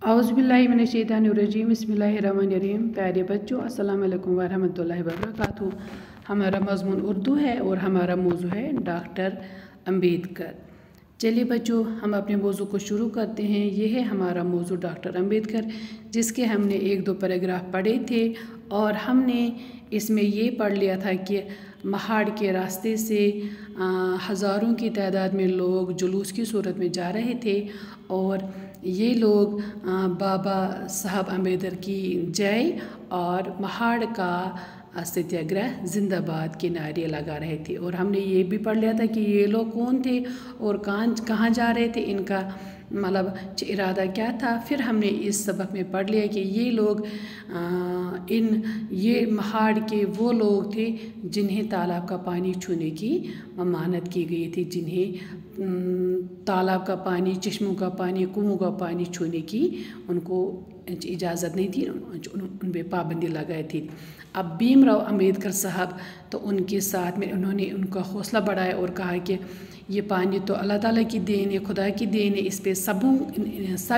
औज़ुबिल्लाहिमिनश्शैतानिर्रजीम बिस्मिल्लाहिर्रहमानिर्रहीम। प्यारे बच्चों, अस्सलाम वालेकुम वरहमतुल्लाहि वबरकातुहू। हमारा मज़मून उर्दू है और हमारा मौजू है डॉक्टर अम्बेडकर। चलिए बच्चों, हम अपने मौजू को शुरू करते हैं। ये है हमारा मौजू डॉक्टर अम्बेडकर, जिसके हमने एक दो पैराग्राफ पढ़े थे और हमने इसमें ये पढ़ लिया था कि महाड़ के रास्ते से हज़ारों की तादाद में लोग जुलूस की सूरत में जा रहे थे और ये लोग बाबा साहब अम्बेडकर की जय और महाड़ का सत्याग्रह जिंदाबाद के नारे लगा रहे थे। और हमने ये भी पढ़ लिया था कि ये लोग कौन थे और कहाँ जा रहे थे, इनका मतलब इरादा क्या था। फिर हमने इस सबक में पढ़ लिया कि ये लोग ये महाड़ के वो लोग थे जिन्हें तालाब का पानी छूने की ममानत की गई थी, जिन्हें तालाब का पानी, चश्मों का पानी, कुओं का पानी छूने की उनको इजाज़त नहीं थी, उन पे पाबंदी लगाई थी। अब भीमराव अंबेडकर साहब तो उनके साथ में उन्होंने उनका हौसला बढ़ाया और कहा कि ये पानी तो अल्लाह ताला की देन है, खुदा की देन है, इस पे सब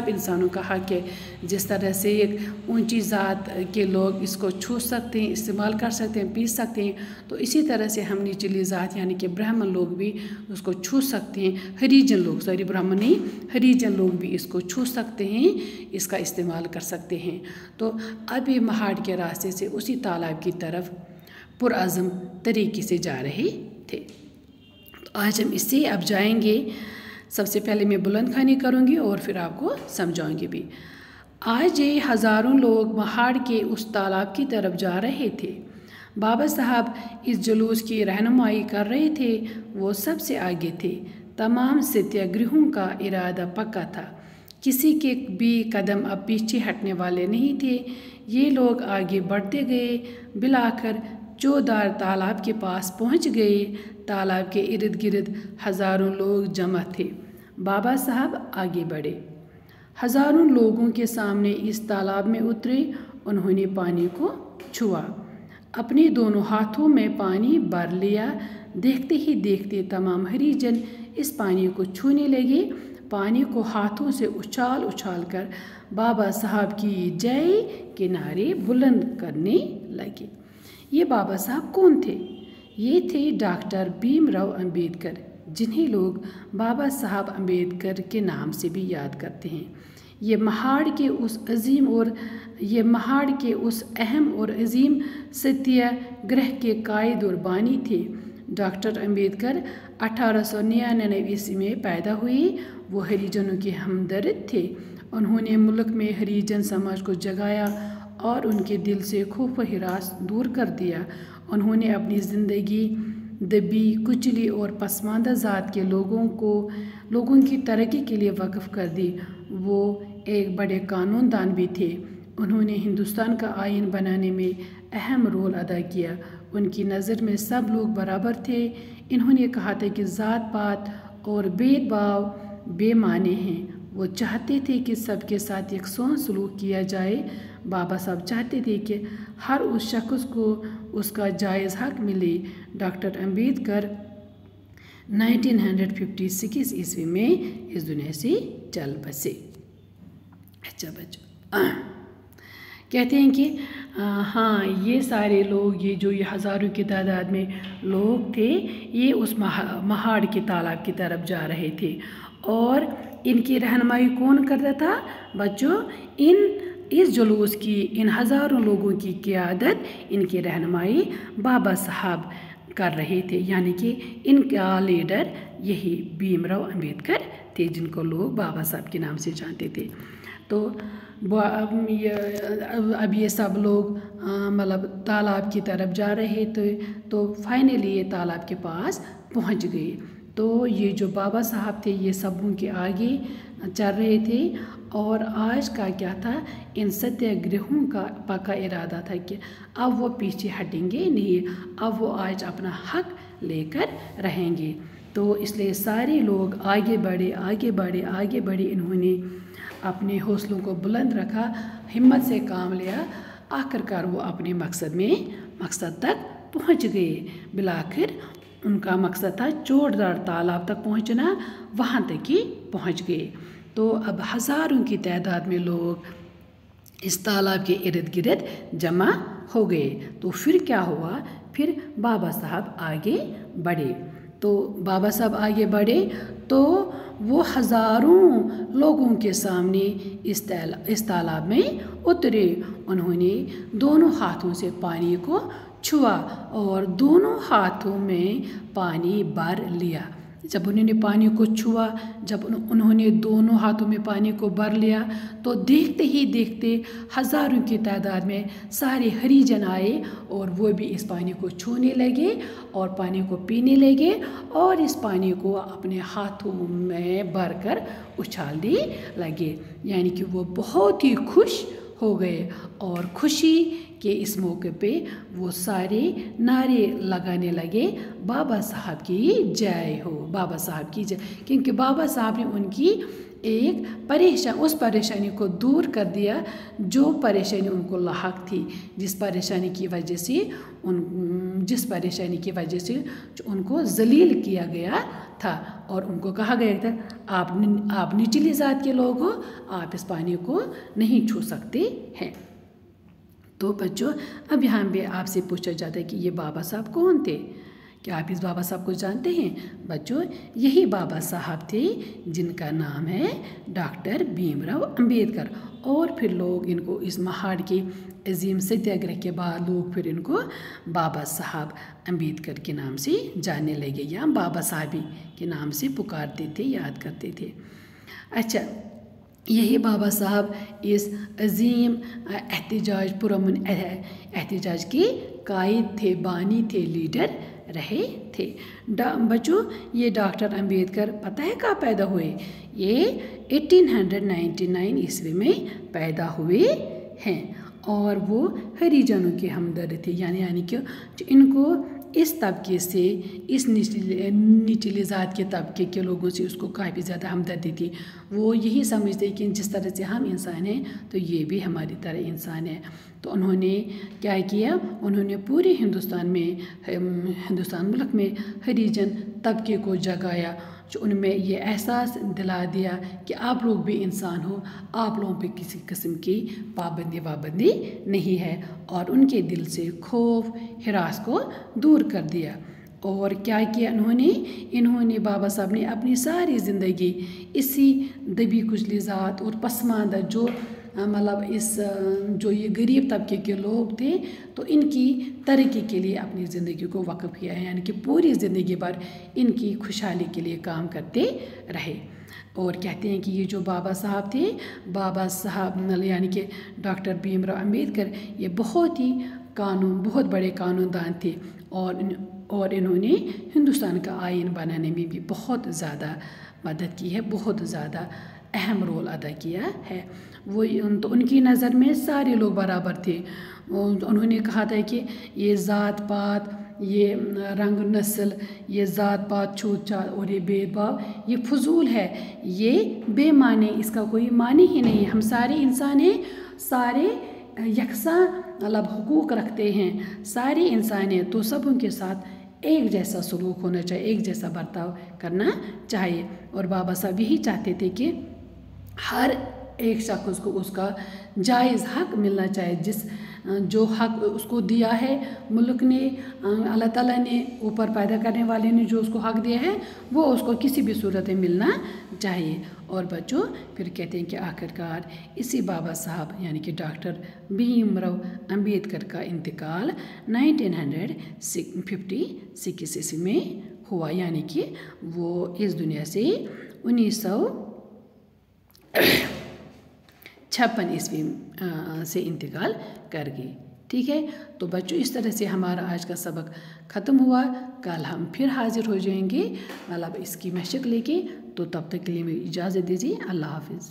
इंसानों का हक़ है। जिस तरह से एक ऊंची ज़ात के लोग इसको छू सकते हैं, इस्तेमाल कर सकते हैं, पी सकते हैं, तो इसी तरह से हम निचली ज़ात यानी कि ब्राह्मण लोग भी उसको छू सकते हैं। हरिजन लोग, सॉरी ब्राह्मण नहीं, हरिजन लोग भी इसको छू सकते हैं, इसका इस्तेमाल कर सकते हैं। तो अब ये महाड़ के रास्ते से उसी तालाब की तरफ पुरअज़म तरीके से जा रहे थे। आज हम इससे अब जाएंगे। सबसे पहले मैं बुलंद खानी करूँगी और फिर आपको समझाऊंगी भी। आज ये हज़ारों लोग महाड़ के उस तालाब की तरफ जा रहे थे। बाबा साहब इस जुलूस की रहनुमाई कर रहे थे, वो सबसे आगे थे। तमाम सत्याग्रहों का इरादा पक्का था, किसी के भी कदम अब पीछे हटने वाले नहीं थे। ये लोग आगे बढ़ते गए, बिलाकर चौधार तालाब के पास पहुंच गए। तालाब के इर्द गिर्द हज़ारों लोग जमा थे। बाबा साहब आगे बढ़े, हज़ारों लोगों के सामने इस तालाब में उतरे। उन्होंने पानी को छुआ, अपने दोनों हाथों में पानी भर लिया। देखते ही देखते तमाम हरिजन इस पानी को छूने लगे। पानी को हाथों से उछाल उछाल कर बाबा साहब की जय के नारे बुलंद करने लगे। ये बाबा साहब कौन थे? ये थे डॉक्टर भीमराव अंबेडकर, जिन्हें लोग बाबा साहब अंबेडकर के नाम से भी याद करते हैं। ये महाड़ के उस अहम और अजीम सत्याग्रह के कायद और बानी थे। डॉक्टर अंबेडकर 1899 ईस्वी में पैदा हुए। वो हरिजनों के हमदर्द थे। उन्होंने मुल्क में हरिजन समाज को जगाया और उनके दिल से खौफ व हिरास दूर कर दिया। उन्होंने अपनी ज़िंदगी दबी कुचली और पसमानदा ज़ात के लोगों की तरक्की के लिए वक़्फ़ कर दी। वो एक बड़े कानूनदान भी थे। उन्होंने हिंदुस्तान का आइन बनाने में अहम रोल अदा किया। उनकी नज़र में सब लोग बराबर थे। इन्होंने कहा था कि ज़ात पात और भेदभाव बेमाने हैं। वो चाहते थे कि सबके साथ यकसां सलूक किया जाए। बाबा साहब चाहते थे कि हर उस शख्स को उसका जायज़ हक़ मिले। डॉक्टर अम्बेडकर 1956 ईस्वी में इस दुनिया से चल बसे। अच्छा बच्चों, कहते हैं कि हाँ, ये सारे लोग, ये हज़ारों की तादाद में लोग थे, ये उस महाड़ के तालाब की तरफ जा रहे थे। और इनकी रहनुमाई कौन करता था बच्चों? इस जुलूस की, इन हज़ारों लोगों की क़ियादत, इनकी रहनुमाई बाबा साहब कर रहे थे। यानी कि इनका लीडर यही भीमराव अंबेडकर थे, जिनको लोग बाबा साहब के नाम से जानते थे। तो अब ये सब लोग मतलब तालाब की तरफ जा रहे थे। तो फाइनली ये तालाब के पास पहुंच गए। तो ये जो बाबा साहब थे, ये सबों के आगे चल रहे थे। और आज का क्या था, इन सत्याग्रहों का पक्का इरादा था कि अब वो पीछे हटेंगे नहीं, अब वो आज अपना हक लेकर रहेंगे। तो इसलिए सारे लोग आगे बढ़े, आगे बढ़े, आगे बढ़े। इन्होंने अपने हौसलों को बुलंद रखा, हिम्मत से काम लिया। आखिरकार वो अपने मकसद तक पहुंच गए। बिलाखिर उनका मकसद था चौधार तालाब तक पहुंचना, वहाँ तक ही पहुंच गए। تو اب ہزاروں کی تعداد میں لوگ اس تالاب کے ارد گرد جمع ہو گئے. تو پھر کیا ہوا؟ پھر بابا صاحب آگے بڑھے. تو بابا صاحب آگے بڑھے تو وہ ہزاروں لوگوں کے سامنے اس تالاب میں اترے. انہوں نے دونوں ہاتھوں سے پانی کو چھوا اور دونوں ہاتھوں میں پانی بھر لیا. جب انہوں نے پانی کو چھوا، جب انہوں نے دونوں ہاتھوں میں پانی کو بھر لیا تو دیکھتے ہی دیکھتے ہزاروں کی تعداد میں سارے ہریجن آئے اور وہ بھی اس پانی کو چھونے لگے اور پانی کو پینے لگے اور اس پانی کو اپنے ہاتھوں میں بھر کر اچھالنے لگے. یعنی کہ وہ بہت ہی خوش ہو گئے اور خوشی کہ اس موقع پہ وہ سارے نعرے لگانے لگے، بابا صاحب کی جائے ہو، بابا صاحب کی جائے. کیونکہ بابا صاحب نے ان کی اس پریشانی کو دور کر دیا جو پریشانی ان کو لاحق تھی، جس پریشانی کی وجہ سے ان کو ذلیل کیا گیا تھا اور ان کو کہا گیا تھا آپ نچلی ذات کے لوگ ہو، آپ اس پانی کو نہیں چھو سکتے ہیں. تو بچوں اب یہاں پہ آپ سے پوچھا جاتا ہے کہ یہ بابا صاحب کون تھے؟ کیا آپ اس بابا صاحب کو جانتے ہیں؟ بچوں یہی بابا صاحب تھے جن کا نام ہے ڈاکٹر بھیم راؤ امبیڈکر. اور پھر لوگ ان کو اس مہاڑ کے عظیم ستیہ گرہ کے بعد لوگ پھر ان کو بابا صاحب امبیڈکر کے نام سے جاننے لگے یا بابا صاحبی کے نام سے پکارتے تھے، یاد کرتے تھے. اچھا، یہی بابا صاحب اس عظیم احتجاج کے قائد تھے، بانی تھے، لیڈر رہے تھے. بچوں یہ ڈاکٹر امبیڈکر پتہ ہے کہاں پیدا ہوئے؟ یہ 1899 عیسوی میں پیدا ہوئے ہیں اور وہ ہریجنوں کے ہمدرد تھے. یعنی کہ ان کو اس طبقے سے، اس نچلی ذات کے طبقے کے لوگوں سے اس کو کافی زیادہ ہمدردی تھی. وہ یہی سمجھتے کہ جس طرح سے ہم انسان ہیں تو یہ بھی ہماری طرح انسان ہے. تو انہوں نے کیا کیا؟ انہوں نے پورے ہندوستان ملک میں ہریجن طبقے کو جگایا، جو ان میں یہ احساس دلا دیا کہ آپ لوگ بھی انسان ہو، آپ لوگوں پہ کسی قسم کی پابندی نہیں ہے، اور ان کے دل سے خوف ہراس کو دور کر دیا. اور کیا کیا انہوں نے بابا صاحب نے اپنی ساری زندگی اسی دبی کچلی ذات اور پسماندہ جو یہ غریب طبقے کے لوگ تھے تو ان کی ترقی کے لیے اپنی زندگی کو وقف کیا ہے. یعنی کہ پوری زندگی بھر ان کی خوشحالی کے لیے کام کرتے رہے. اور کہتے ہیں کہ یہ جو بابا صاحب تھے، بابا صاحب یعنی کہ ڈاکٹر بھیم راؤ امبیڈکر، یہ بہت بڑے قانون دان تھے اور انہوں نے ہندوستان کا آئین بنانے میں بھی بہت زیادہ مدد کی ہے، بہت زیادہ اہم رول ادا کیا ہے. تو ان کی نظر میں سارے لوگ برابر تھے. انہوں نے کہا تھا کہ یہ ذات پات، یہ رنگ نسل، یہ ذات پات چھوت چھات اور یہ بھید بھاؤ یہ فضول ہے، یہ بے معنی، اس کا کوئی معنی ہی نہیں. ہم سارے انسان ہیں، سارے یکساں حقوق رکھتے ہیں، سارے انسان ہیں تو سبوں کے ساتھ ایک جیسا سلوک ہونا چاہیے، ایک جیسا برتاؤ کرنا چاہیے. اور بابا صاحب یہی چاہتے تھے کہ ہر ایک شخص کو اس کا جائز حق ملنا چاہیے، جو حق اس کو دیا ہے ملک نے، اللہ تعالیٰ نے، اوپر پیدا کرنے والے نے جو اس کو حق دیا ہے وہ اس کو کسی بھی صورت میں ملنا چاہیے. اور بچوں پھر کہتے ہیں کہ آخرکار اسی بابا صاحب یعنی کہ ڈاکٹر بھیم راؤ امبیڈکر کا انتقال 1956 عیسوی میں ہوا. یعنی کہ وہ اس دنیا سے 1956 عیسوی سے انتقال کر گئی. ٹھیک ہے، تو بچوں اس طرح سے ہمارا آج کا سبق ختم ہوا. کل ہم پھر حاضر ہو جائیں گے اس کی مشق لے کے. تو تب تک کے لیے مجھے اجازت دیجیے. اللہ حافظ.